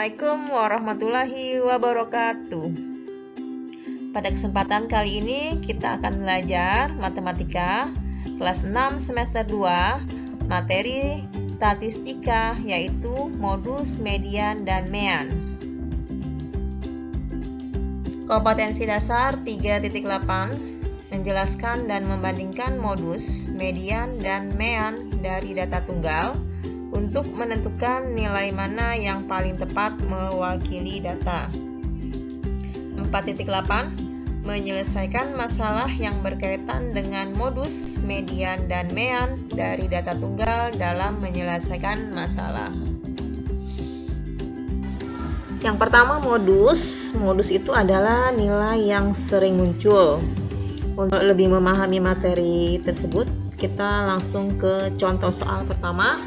Assalamualaikum warahmatullahi wabarakatuh. Pada kesempatan kali ini kita akan belajar matematika kelas 6 semester 2 materi statistika, yaitu modus, median, dan mean. Kompetensi dasar 3.8 menjelaskan dan membandingkan modus, median, dan mean dari data tunggal untuk menentukan nilai mana yang paling tepat mewakili data. 4.8 menyelesaikan masalah yang berkaitan dengan modus, median, dan mean dari data tunggal dalam menyelesaikan masalah. Yang pertama, modus. Modus itu adalah nilai yang sering muncul. Untuk lebih memahami materi tersebut, kita langsung ke contoh soal pertama.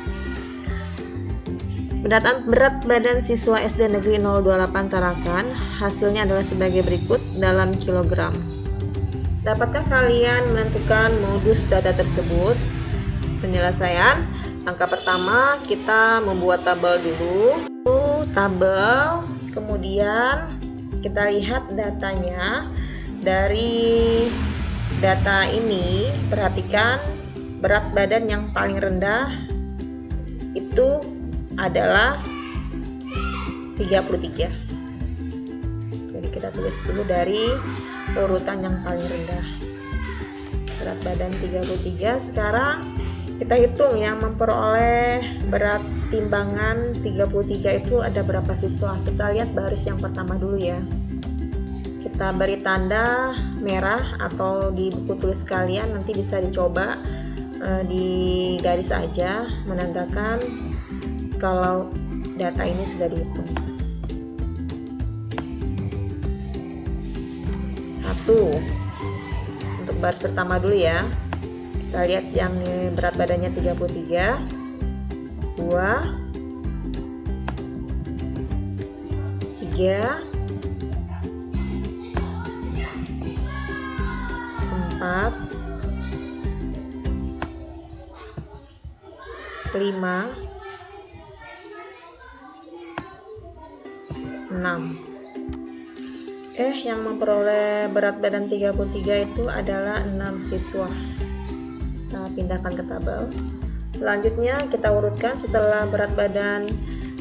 Pendataan berat badan siswa SD Negeri 028 Tarakan hasilnya adalah sebagai berikut dalam kilogram. Dapatkah kalian menentukan modus data tersebut? Penyelesaian. Langkah pertama, kita membuat tabel dulu. Tabel, kemudian kita lihat datanya. Dari data ini, perhatikan berat badan yang paling rendah itu adalah 33. Jadi kita tulis dulu dari urutan yang paling rendah. Berat badan 33. Sekarang kita hitung yang memperoleh berat timbangan 33 itu ada berapa siswa. Kita lihat baris yang pertama dulu ya. Kita beri tanda merah atau di buku tulis kalian nanti bisa dicoba di garis aja menandakan kalau data ini sudah dihitung. 1. Untuk baris pertama dulu ya. Kita lihat yang berat badannya 33. 2. 3. 4. 5. 6. Yang memperoleh berat badan 33 itu adalah 6 siswa. Kita pindahkan ke tabel. Selanjutnya kita urutkan setelah berat badan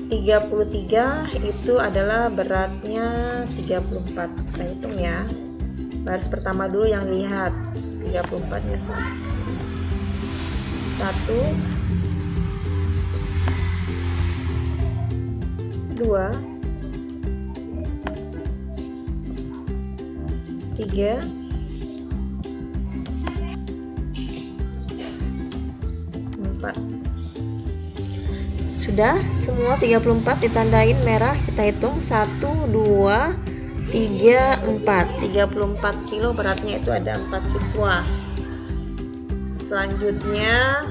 33 itu adalah beratnya 34. Kita hitung ya. Baris pertama dulu yang lihat 34-nya 1. 2. 3. 4. Sudah semua 34 ditandain merah. Kita hitung 1, 2, 3, 4. 34 kilo beratnya itu ada 4 siswa. Selanjutnya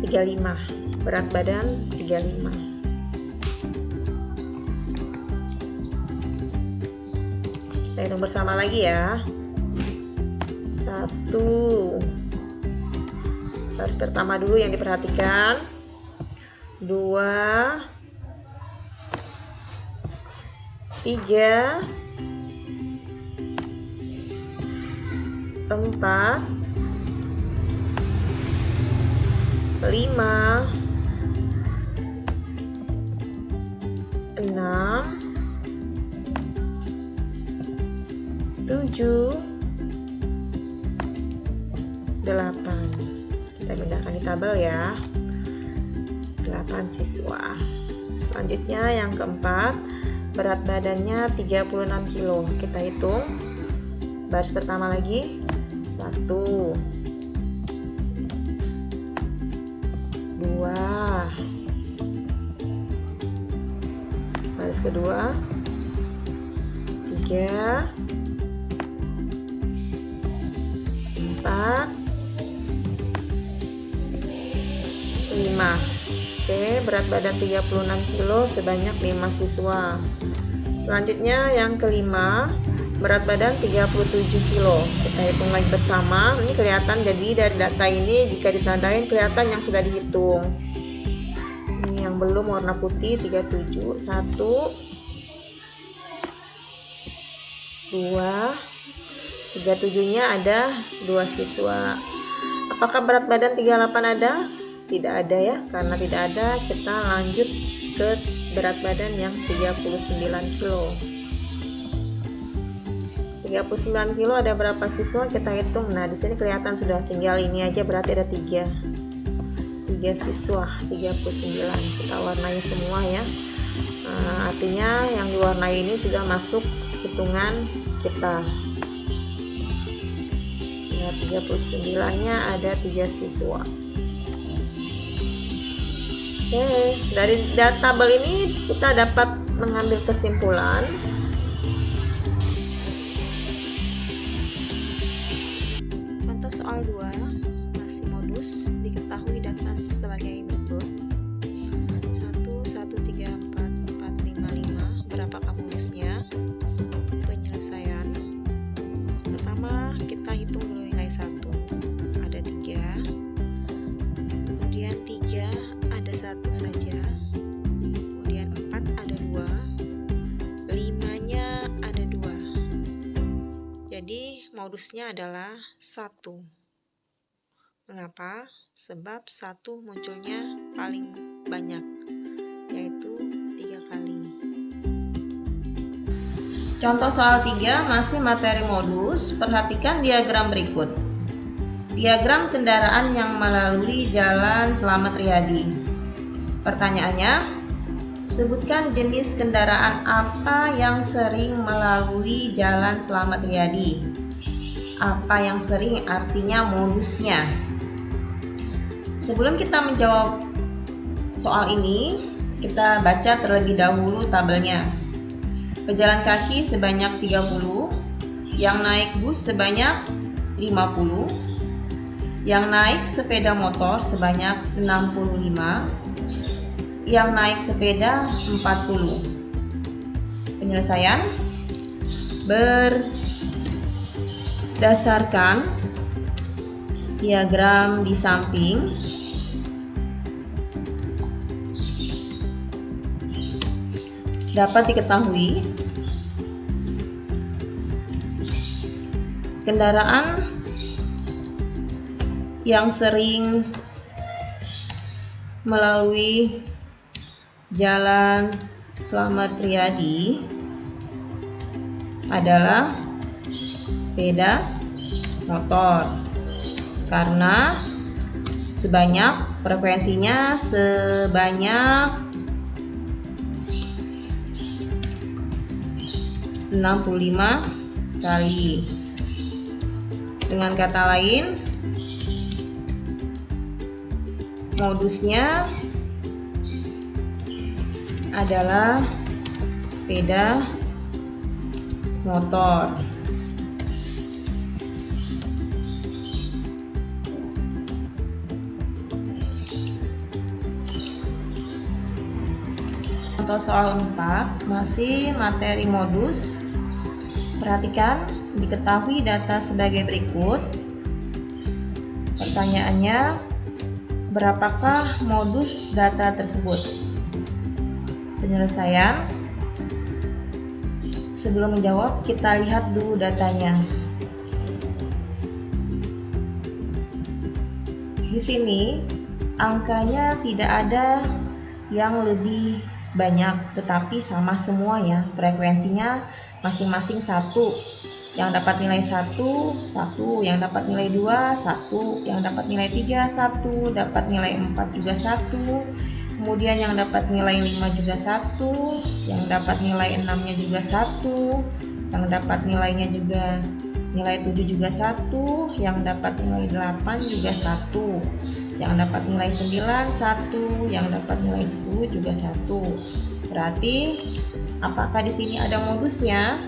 35. Berat badan 35. Kita hitung bersama lagi ya. 1. Baris pertama dulu yang diperhatikan. 2. 3. 4. 5. 6. 7, 8. Kita pindahkan di tabel ya. 8 siswa. Selanjutnya yang keempat, berat badannya 36 kilo. Kita hitung. Baris pertama lagi. 1, 2, baris kedua, 3, 4, 5. Berat badan 36 kilo sebanyak 5 siswa. Selanjutnya yang kelima, berat badan 37 kilo. Kita hitung lagi bersama. Ini kelihatan, jadi dari data ini jika ditandain kelihatan yang sudah dihitung. Ini yang belum warna putih 37, 1 2, 37-nya ada 2 siswa. Apakah berat badan 38 ada? Tidak ada ya, karena tidak ada kita lanjut ke berat badan yang 39 kilo. 39 kilo ada berapa siswa? Kita hitung. Nah, di sini kelihatan sudah, tinggal ini aja berarti ada 3 siswa, 39. Kita warnai semua ya. Nah, artinya yang diwarnai ini sudah masuk hitungan kita. Nah, 39-nya ada 3 siswa. Oke, dari tabel ini kita dapat mengambil kesimpulan contoh soal 2 masih modus, diketahui data sebagai berikut. 1, 1, 3, 4, 4, 5, 5. Berapakah modusnya? Penyelesaian. Pertama, kita hitung dulu nilai 1. Ada 3. Kemudian 3 ada 1 saja. Kemudian 4 ada 2. 5-nya ada 2. Jadi modusnya adalah 1. Mengapa? Sebab 1 munculnya paling banyak, yaitu 3 kali. Contoh soal 3 masih materi modus. Perhatikan diagram berikut. Diagram kendaraan yang melalui Jalan Slamet Riyadi. Pertanyaannya, sebutkan jenis kendaraan apa yang sering melalui Jalan Slamet Riyadi. Apa yang sering artinya modusnya. Sebelum kita menjawab soal ini, kita baca terlebih dahulu tabelnya. Pejalan kaki sebanyak 30, yang naik bus sebanyak 50, yang naik sepeda motor sebanyak 65, yang naik sepeda 40. Penyelesaian berdasarkan diagram di samping dapat diketahui kendaraan yang sering melalui Jalan Slamet Riyadi adalah sepeda motor, karena frekuensinya sebanyak 65 kali. Dengan kata lain, modusnya adalah sepeda motor. Contoh soal 4 masih materi modus. Perhatikan, diketahui data sebagai berikut. Pertanyaannya, berapakah modus data tersebut? Penyelesaian. Sebelum menjawab, kita lihat dulu datanya. Di sini angkanya tidak ada yang lebih banyak, tetapi sama semua ya, frekuensinya masing-masing 1. Yang dapat nilai 1, 1, yang dapat nilai 2, 1, yang dapat nilai 3, 1, dapat nilai 4 juga 1, kemudian yang dapat nilai 5 juga 1, yang dapat nilai 6-nya juga 1, yang dapat nilainya juga nilai 7 juga 1, yang dapat nilai 8 juga 1, yang dapat nilai 9 1, yang dapat nilai 10 juga 1. Berarti apakah di sini ada modusnya?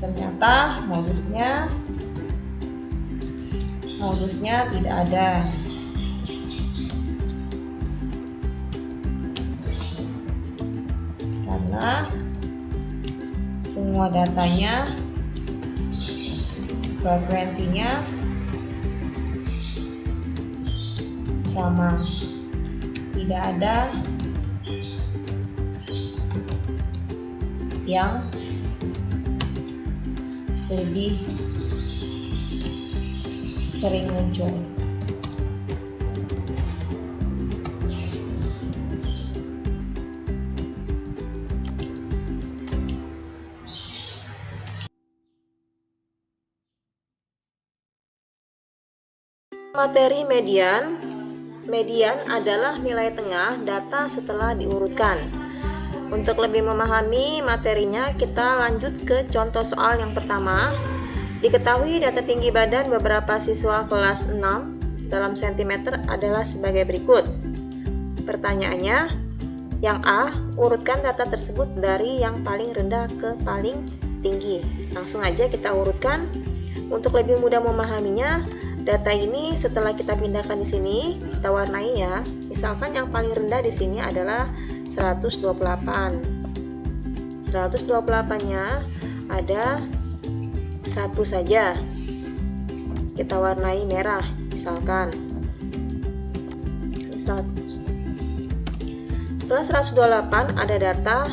Ternyata modusnya tidak ada. Karena semua datanya frekuensinya sama. Tidak ada yang lebih sering muncul. Materi median. Median adalah nilai tengah data setelah diurutkan. Untuk lebih memahami materinya, kita lanjut ke contoh soal yang pertama. Diketahui data tinggi badan beberapa siswa kelas 6 dalam sentimeter adalah sebagai berikut. Pertanyaannya, yang A, urutkan data tersebut dari yang paling rendah ke paling tinggi. Langsung aja kita urutkan. Untuk lebih mudah memahaminya, data ini setelah kita pindahkan di sini, kita warnai ya. Misalkan yang paling rendah di sini adalah 128. 128-nya ada satu saja. Kita warnai merah, misalkan. Setelah 128 ada data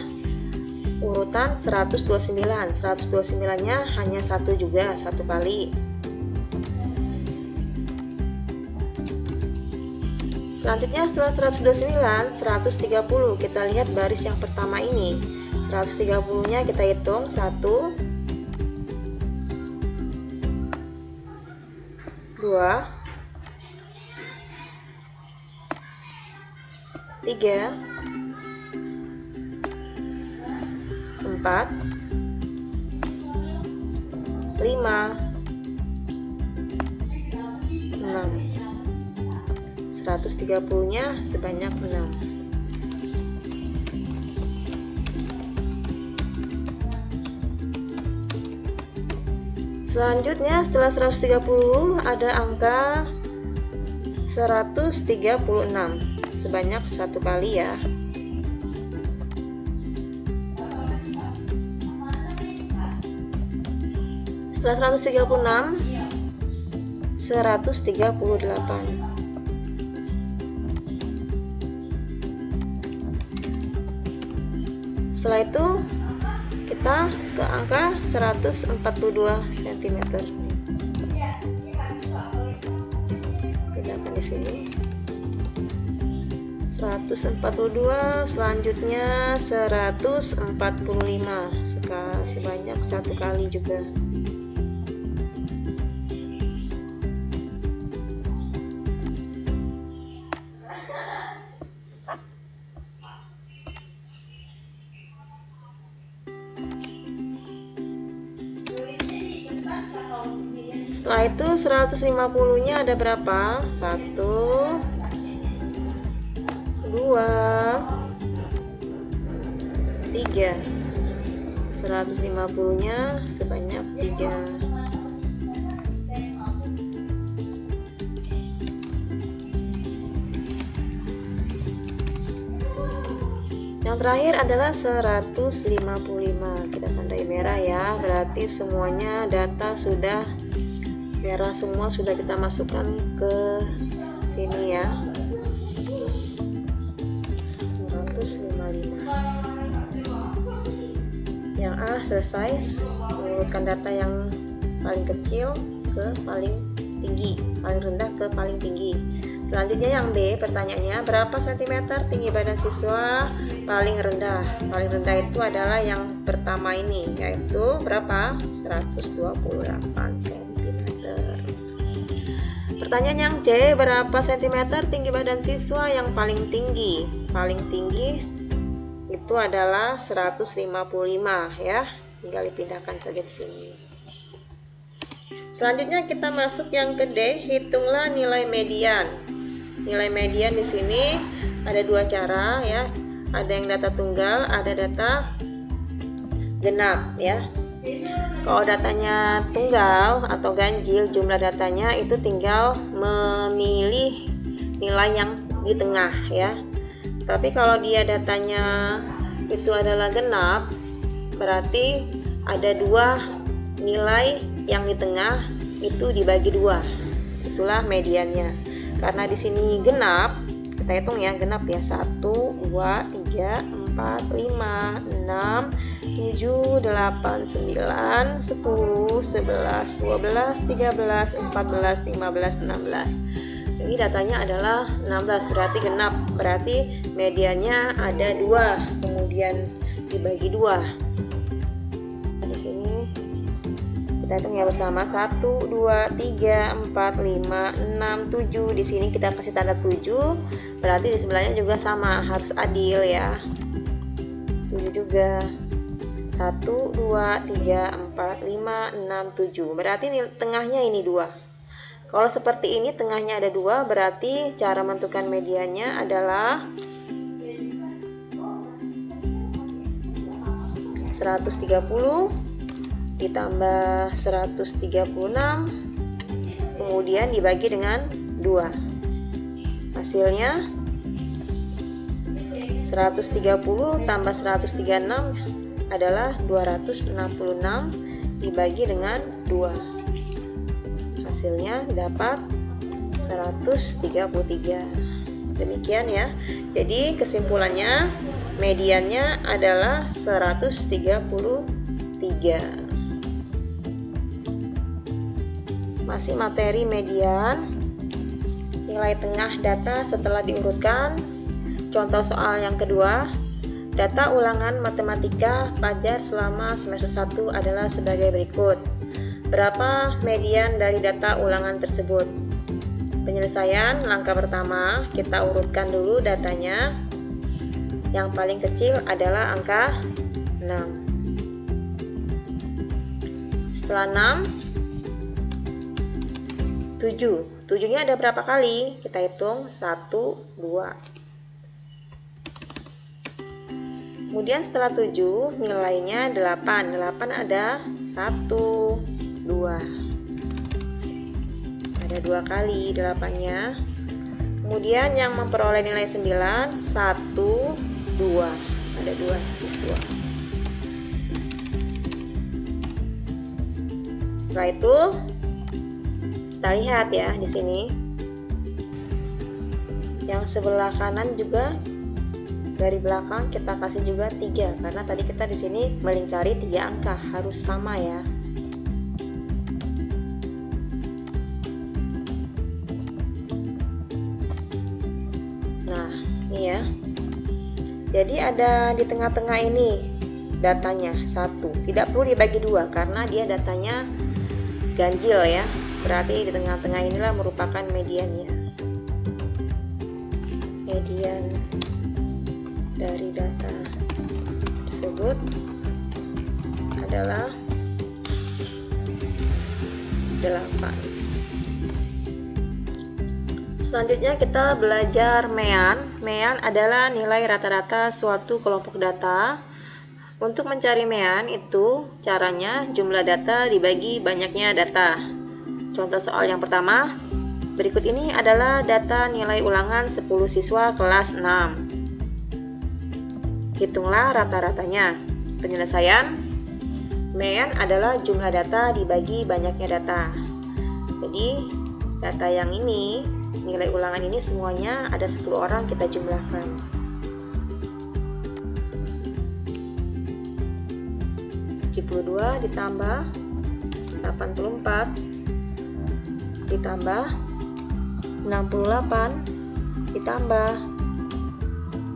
urutan 129. 129-nya hanya satu juga, satu kali. Selanjutnya setelah 129, 130. Kita lihat baris yang pertama ini. 130-nya kita hitung 1, 2, 3, 4, 5, 6. 130-nya sebanyak 6. Selanjutnya setelah 130 ada angka 136 sebanyak satu kali ya. Setelah 136 138. Setelah itu kita ke angka 142 cm. Pindahkan di sini. 142, selanjutnya 145 sebanyak satu kali juga. Setelah itu 150-nya ada berapa? 1, 2, 3. 150-nya sebanyak 3. Yang terakhir adalah 155. Kita tandai merah ya, berarti semuanya data sudah merah semua, sudah kita masukkan ke sini ya. 155. Yang A selesai, mengurutkan data yang paling kecil ke paling tinggi, paling rendah ke paling tinggi. Selanjutnya yang B, pertanyaannya berapa sentimeter tinggi badan siswa paling rendah? Paling rendah itu adalah yang pertama ini, yaitu berapa? 128 cm. Pertanyaan yang C, berapa sentimeter tinggi badan siswa yang paling tinggi? Paling tinggi itu adalah 155 ya. Tinggal dipindahkan saja di sini. Selanjutnya kita masuk yang ke D, hitunglah nilai median. Nilai median di sini ada dua cara ya. Ada yang data tunggal, ada data genap ya. Kalau datanya tunggal atau ganjil, jumlah datanya itu tinggal memilih nilai yang di tengah ya. Tapi kalau dia datanya itu adalah genap, berarti ada dua nilai yang di tengah itu dibagi dua. Itulah mediannya. Karena di sini genap, kita hitung ya, genap ya, 1, 2, 3, 4, 5, 6, 7, 8, 9, 10, 11, 12, 13, 14, 15, 16. Ini datanya adalah 16, berarti genap. Berarti mediannya ada 2, kemudian dibagi 2. Di sini kita hitung ya bersama. 1, 2, 3, 4, 5, 6, 7. Di sini kita kasih tanda 7, berarti di sebelahnya juga sama, harus adil ya. 7 juga. 1, 2, 3, 4, 5, 6, 7. Berarti tengahnya ini 2. Kalau seperti ini tengahnya ada 2, berarti cara menentukan mediannya adalah 130 ditambah 136, kemudian dibagi dengan 2. Hasilnya 130 tambah 136 adalah 266 dibagi dengan 2. Hasilnya dapat 133. Demikian ya. Jadi kesimpulannya mediannya adalah 133. Masih materi median. Nilai tengah data setelah diurutkan. Contoh soal yang kedua. Data ulangan matematika pelajar selama semester 1 adalah sebagai berikut. Berapa median dari data ulangan tersebut? Penyelesaian langkah pertama, kita urutkan dulu datanya. Yang paling kecil adalah angka 6. Setelah 6, 7. 7-nya ada berapa kali? Kita hitung 1, 2. Kemudian setelah 7, nilainya 8. 8 ada 1, 2. Ada 2 kali 8-nya. Kemudian yang memperoleh nilai 9, 1, 2. Ada 2 siswa. Setelah itu kita lihat ya di sini. Yang sebelah kanan juga dari belakang kita kasih juga 3 karena tadi kita di sini melingkari 3 angka, harus sama ya. Nah, ini ya. Jadi ada di tengah-tengah ini datanya 1. Tidak perlu dibagi 2 karena dia datanya ganjil ya. Berarti di tengah-tengah inilah merupakan mediannya. Median dari data tersebut adalah 8. Selanjutnya kita belajar mean. Mean adalah nilai rata-rata suatu kelompok data. Untuk mencari mean itu caranya jumlah data dibagi banyaknya data. Contoh soal yang pertama. Berikut ini adalah data nilai ulangan 10 siswa kelas 6. Hitunglah rata-ratanya. Penyelesaian. Mean adalah jumlah data dibagi banyaknya data. Jadi data yang ini, nilai ulangan ini semuanya ada 10 orang, kita jumlahkan. Dua ditambah 84 ditambah 68 ditambah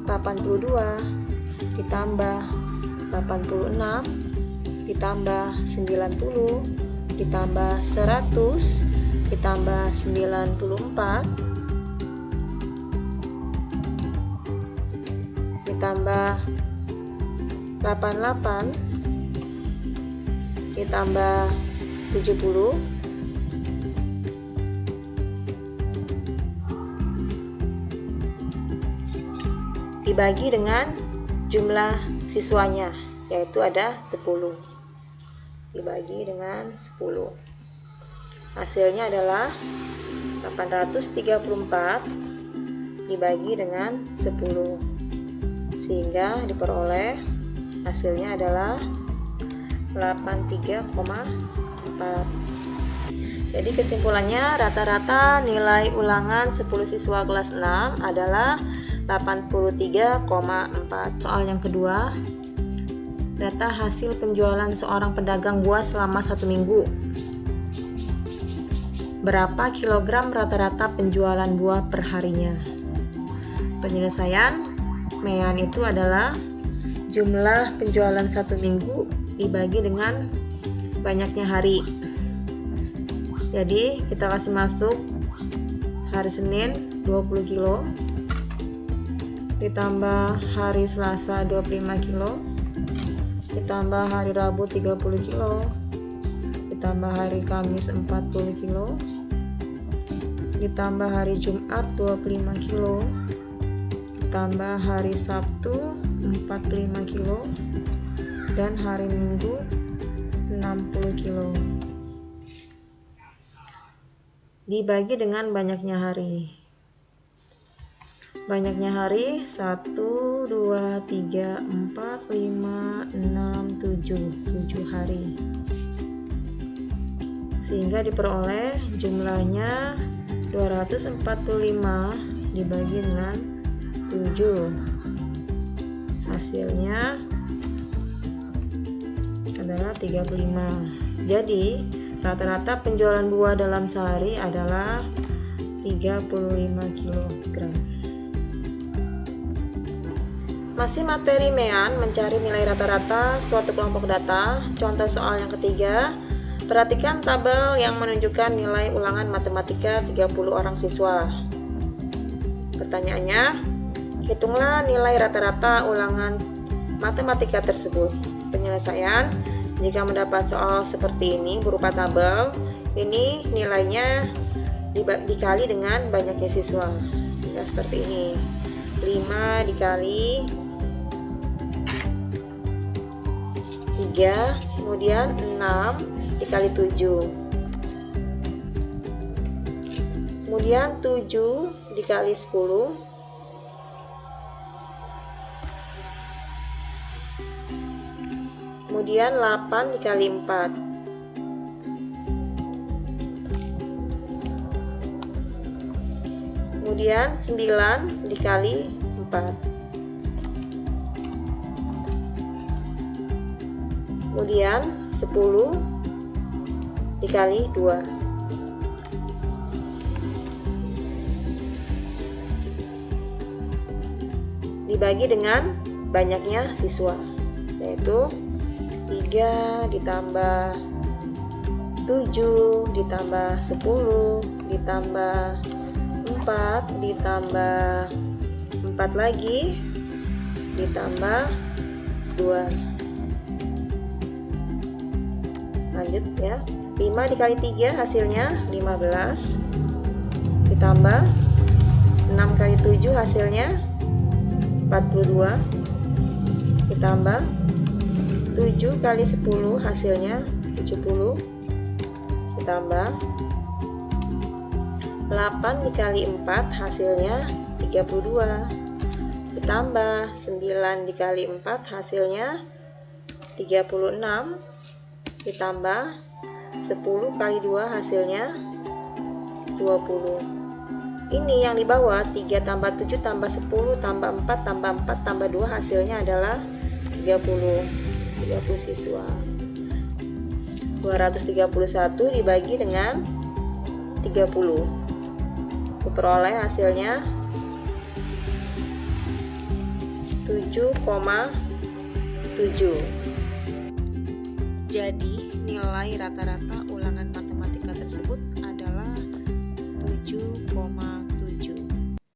82 ditambah 86 ditambah 90 ditambah 100 ditambah 94 ditambah 88 ditambah 70 dibagi dengan jumlah siswanya, yaitu ada 10. Dibagi dengan 10. Hasilnya adalah 834 dibagi dengan 10. Sehingga diperoleh hasilnya adalah 83,4. Jadi kesimpulannya rata-rata nilai ulangan 10 siswa kelas 6 adalah 83,4. Soal yang kedua, Data hasil penjualan seorang pedagang buah selama 1 minggu. Berapa kilogram rata-rata penjualan buah per harinya? Penyelesaian MEAN itu adalah jumlah penjualan 1 minggu dibagi dengan banyaknya hari. Jadi kita kasih masuk hari Senin 20 kilo, ditambah hari Selasa 25 kilo, ditambah hari Rabu 30 kilo, ditambah hari Kamis 40 kilo, ditambah hari Jumat 25 kilo, ditambah hari Sabtu 45 kilo, dan hari Minggu 60 kilo. Dibagi dengan banyaknya hari. Banyaknya hari 1, 2, 3, 4, 5, 6, 7 hari. Sehingga diperoleh jumlahnya 245 dibagi dengan 7. Hasilnya adalah 35. Jadi rata-rata penjualan buah dalam sehari adalah 35 kg. Masih materi MEAN, mencari nilai rata-rata suatu kelompok data. Contoh soal yang ketiga. Perhatikan tabel yang menunjukkan nilai ulangan matematika 30 orang siswa. Pertanyaannya, hitunglah nilai rata-rata ulangan matematika tersebut. Penyelesaian, jika mendapat soal seperti ini berupa tabel, ini nilainya dikali dengan banyaknya siswa. Ya, seperti ini. 5 dikali 3, kemudian 6 dikali 7, kemudian 7 dikali 10, kemudian 8 dikali 4, kemudian 9 dikali 4, kemudian 10 dikali 2. Dibagi dengan banyaknya siswa, yaitu 3 ditambah 7 ditambah 10 ditambah 4 ditambah 4 lagi ditambah 2. Lanjut ya. 5 dikali 3 hasilnya 15, ditambah 6 kali 7 hasilnya 42, ditambah 7 kali 10 hasilnya 70, ditambah 8 dikali 4 hasilnya 32, ditambah 9 dikali 4 hasilnya 36, ditambah 10 kali 2 hasilnya 20. Ini yang di bawah 3 tambah 7 tambah 10 tambah 4 tambah 4 tambah 2 hasilnya adalah 30 siswa. 231 dibagi dengan 30. Diperoleh hasilnya 7,7. Jadi nilai rata-rata ulangan matematika